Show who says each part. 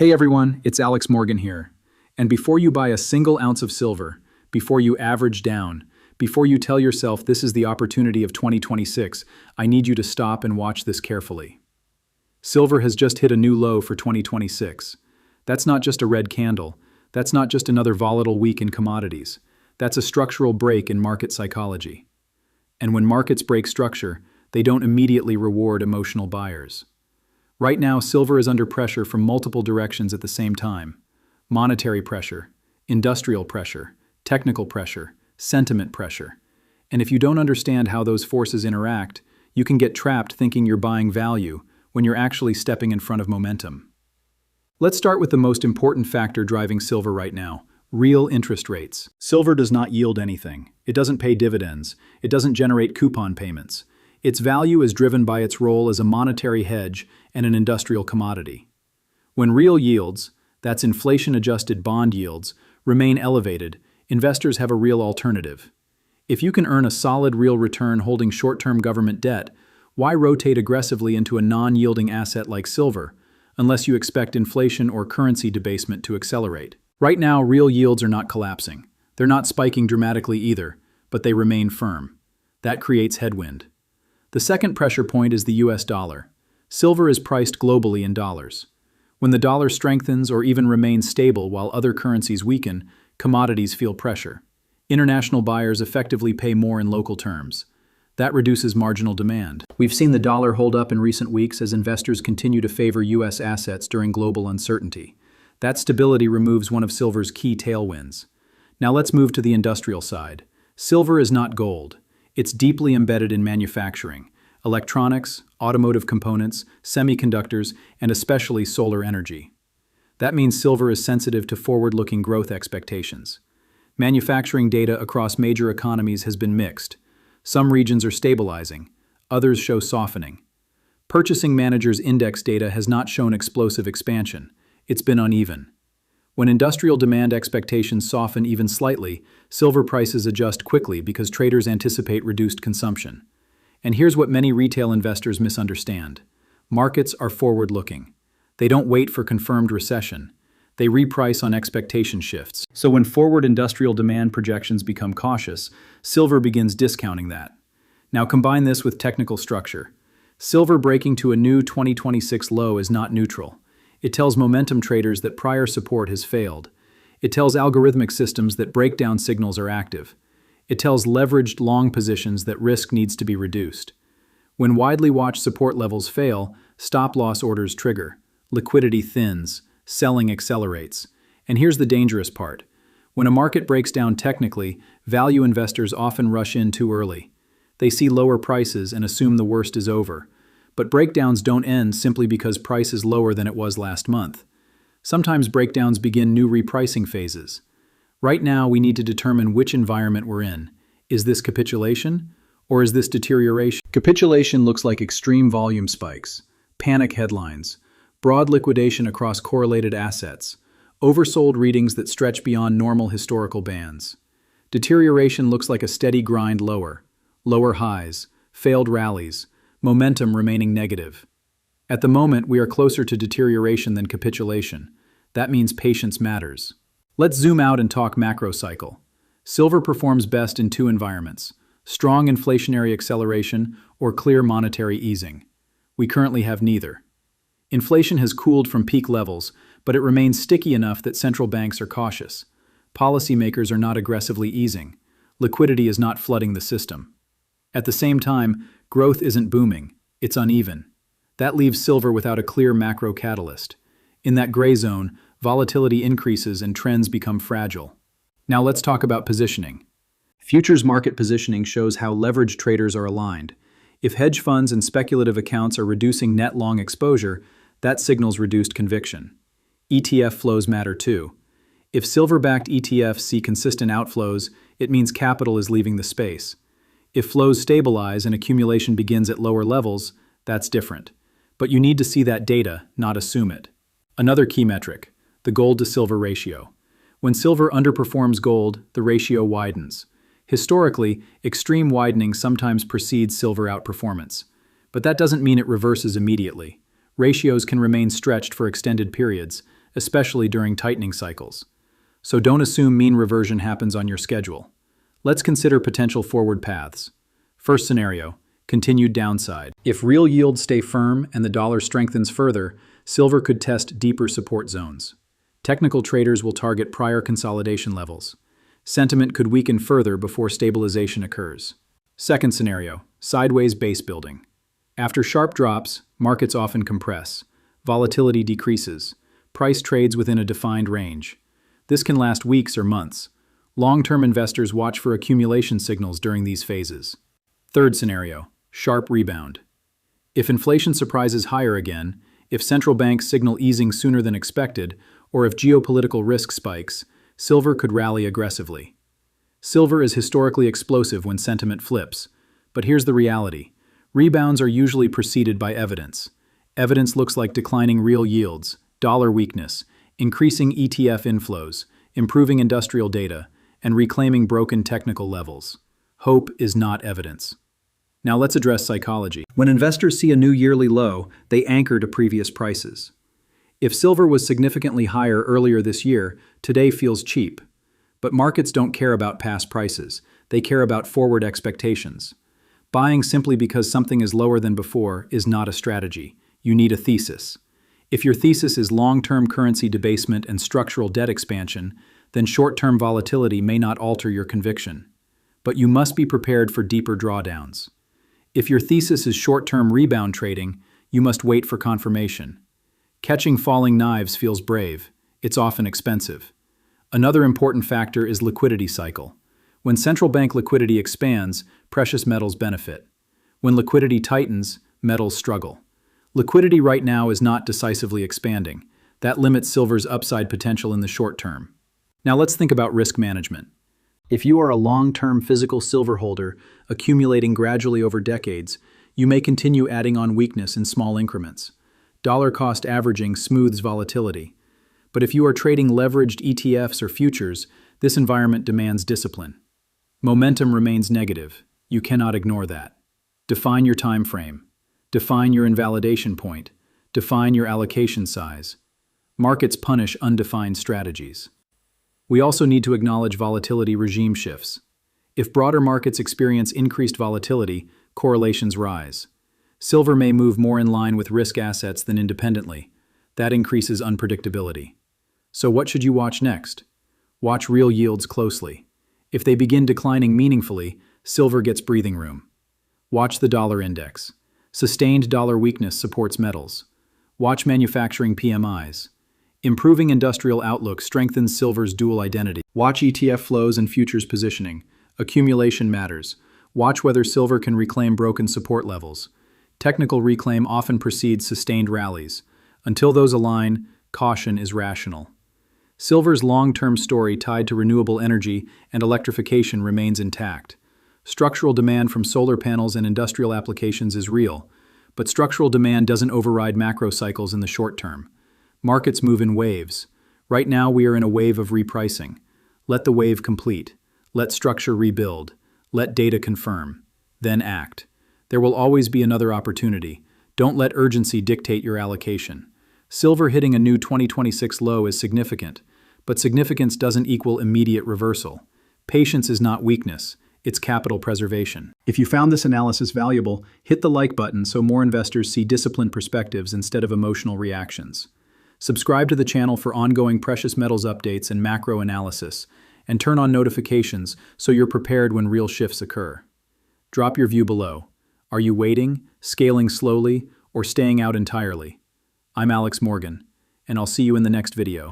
Speaker 1: Hey everyone, it's Alex Morgan here. And before you buy a single ounce of silver, before you average down, before you tell yourself this is the opportunity of 2026, I need you to stop and watch this carefully. Silver has just hit a new low for 2026. That's not just a red candle. That's not just another volatile week in commodities. That's a structural break in market psychology. And when markets break structure, they don't immediately reward emotional buyers. Right now, silver is under pressure from multiple directions at the same time. Monetary pressure, industrial pressure, technical pressure, sentiment pressure. And if you don't understand how those forces interact, you can get trapped thinking you're buying value when you're actually stepping in front of momentum. Let's start with the most important factor driving silver right now: real interest rates. Silver does not yield anything. It doesn't pay dividends. It doesn't generate coupon payments. Its value is driven by its role as a monetary hedge and an industrial commodity. When real yields, that's inflation-adjusted bond yields, remain elevated, investors have a real alternative. If you can earn a solid real return holding short-term government debt, why rotate aggressively into a non-yielding asset like silver, unless you expect inflation or currency debasement to accelerate? Right now, real yields are not collapsing. They're not spiking dramatically either, but they remain firm. That creates headwind. The second pressure point is the US dollar. Silver is priced globally in dollars. When the dollar strengthens or even remains stable while other currencies weaken, commodities feel pressure. International buyers effectively pay more in local terms. That reduces marginal demand. We've seen the dollar hold up in recent weeks as investors continue to favor US assets during global uncertainty. That stability removes one of silver's key tailwinds. Now let's move to the industrial side. Silver is not gold. It's deeply embedded in manufacturing: electronics, automotive components, semiconductors, and especially solar energy. That means silver is sensitive to forward-looking growth expectations. Manufacturing data across major economies has been mixed. Some regions are stabilizing, others show softening. Purchasing Managers' Index data has not shown explosive expansion. It's been uneven. When industrial demand expectations soften even slightly, silver prices adjust quickly because traders anticipate reduced consumption. And here's what many retail investors misunderstand. Markets are forward-looking. They don't wait for confirmed recession. They reprice on expectation shifts. So when forward industrial demand projections become cautious, silver begins discounting that. Now combine this with technical structure. Silver breaking to a new 2026 low is not neutral. It tells momentum traders that prior support has failed. It tells algorithmic systems that breakdown signals are active. It tells leveraged long positions that risk needs to be reduced. When widely watched support levels fail, stop-loss orders trigger. Liquidity thins. Selling accelerates. And here's the dangerous part. When a market breaks down technically, value investors often rush in too early. They see lower prices and assume the worst is over. But breakdowns don't end simply because price is lower than it was last month. Sometimes breakdowns begin new repricing phases. Right now, we need to determine which environment we're in. Is this capitulation, or is this deterioration? Capitulation looks like extreme volume spikes, panic headlines, broad liquidation across correlated assets, oversold readings that stretch beyond normal historical bands. Deterioration looks like a steady grind lower, lower highs, failed rallies, momentum remaining negative. At the moment, we are closer to deterioration than capitulation. That means patience matters. Let's zoom out and talk macro cycle. Silver performs best in two environments: strong inflationary acceleration or clear monetary easing. We currently have neither. Inflation has cooled from peak levels, but it remains sticky enough that central banks are cautious. Policymakers are not aggressively easing. Liquidity is not flooding the system. At the same time, growth isn't booming, it's uneven. That leaves silver without a clear macro catalyst. In that gray zone, volatility increases and trends become fragile. Now let's talk about positioning. Futures market positioning shows how leveraged traders are aligned. If hedge funds and speculative accounts are reducing net long exposure, that signals reduced conviction. ETF flows matter too. If silver-backed ETFs see consistent outflows, it means capital is leaving the space. If flows stabilize and accumulation begins at lower levels, that's different. But you need to see that data, not assume it. Another key metric: the gold to silver ratio. When silver underperforms gold, the ratio widens. Historically, extreme widening sometimes precedes silver outperformance. But that doesn't mean it reverses immediately. Ratios can remain stretched for extended periods, especially during tightening cycles. So don't assume mean reversion happens on your schedule. Let's consider potential forward paths. First scenario, continued downside. If real yields stay firm and the dollar strengthens further, silver could test deeper support zones. Technical traders will target prior consolidation levels. Sentiment could weaken further before stabilization occurs. Second scenario, sideways base building. After sharp drops, markets often compress. Volatility decreases. Price trades within a defined range. This can last weeks or months. Long-term investors watch for accumulation signals during these phases. Third scenario, sharp rebound. If inflation surprises higher again, if central banks signal easing sooner than expected, or if geopolitical risk spikes, silver could rally aggressively. Silver is historically explosive when sentiment flips, but here's the reality. Rebounds are usually preceded by evidence. Evidence looks like declining real yields, dollar weakness, increasing ETF inflows, improving industrial data, and reclaiming broken technical levels. Hope is not evidence. Now let's address psychology. When investors see a new yearly low, they anchor to previous prices. If silver was significantly higher earlier this year, today feels cheap. But markets don't care about past prices. They care about forward expectations. Buying simply because something is lower than before is not a strategy. You need a thesis. If your thesis is long-term currency debasement and structural debt expansion, then short-term volatility may not alter your conviction. But you must be prepared for deeper drawdowns. If your thesis is short-term rebound trading, you must wait for confirmation. Catching falling knives feels brave. It's often expensive. Another important factor is liquidity cycle. When central bank liquidity expands, precious metals benefit. When liquidity tightens, metals struggle. Liquidity right now is not decisively expanding. That limits silver's upside potential in the short term. Now let's think about risk management. If you are a long-term physical silver holder, accumulating gradually over decades, you may continue adding on weakness in small increments. Dollar cost averaging smooths volatility. But if you are trading leveraged ETFs or futures, this environment demands discipline. Momentum remains negative. You cannot ignore that. Define your time frame. Define your invalidation point. Define your allocation size. Markets punish undefined strategies. We also need to acknowledge volatility regime shifts. If broader markets experience increased volatility, correlations rise. Silver may move more in line with risk assets than independently. That increases unpredictability. So what should you watch next? Watch real yields closely. If they begin declining meaningfully, silver gets breathing room. Watch the dollar index. Sustained dollar weakness supports metals. Watch manufacturing PMIs. Improving industrial outlook strengthens silver's dual identity. Watch ETF flows and futures positioning. Accumulation matters. Watch whether silver can reclaim broken support levels. Technical reclaim often precedes sustained rallies. Until those align, caution is rational. Silver's long-term story tied to renewable energy and electrification remains intact. Structural demand from solar panels and industrial applications is real, but structural demand doesn't override macro cycles in the short term. Markets move in waves. Right now we are in a wave of repricing. Let the wave complete. Let structure rebuild. Let data confirm. Then act. There will always be another opportunity. Don't let urgency dictate your allocation. Silver hitting a new 2026 low is significant, but significance doesn't equal immediate reversal. Patience is not weakness. It's capital preservation. If you found this analysis valuable, hit the like button so more investors see disciplined perspectives instead of emotional reactions. Subscribe to the channel for ongoing precious metals updates and macro analysis, and turn on notifications so you're prepared when real shifts occur. Drop your view below. Are you waiting, scaling slowly, or staying out entirely? I'm Alex Morgan, and I'll see you in the next video.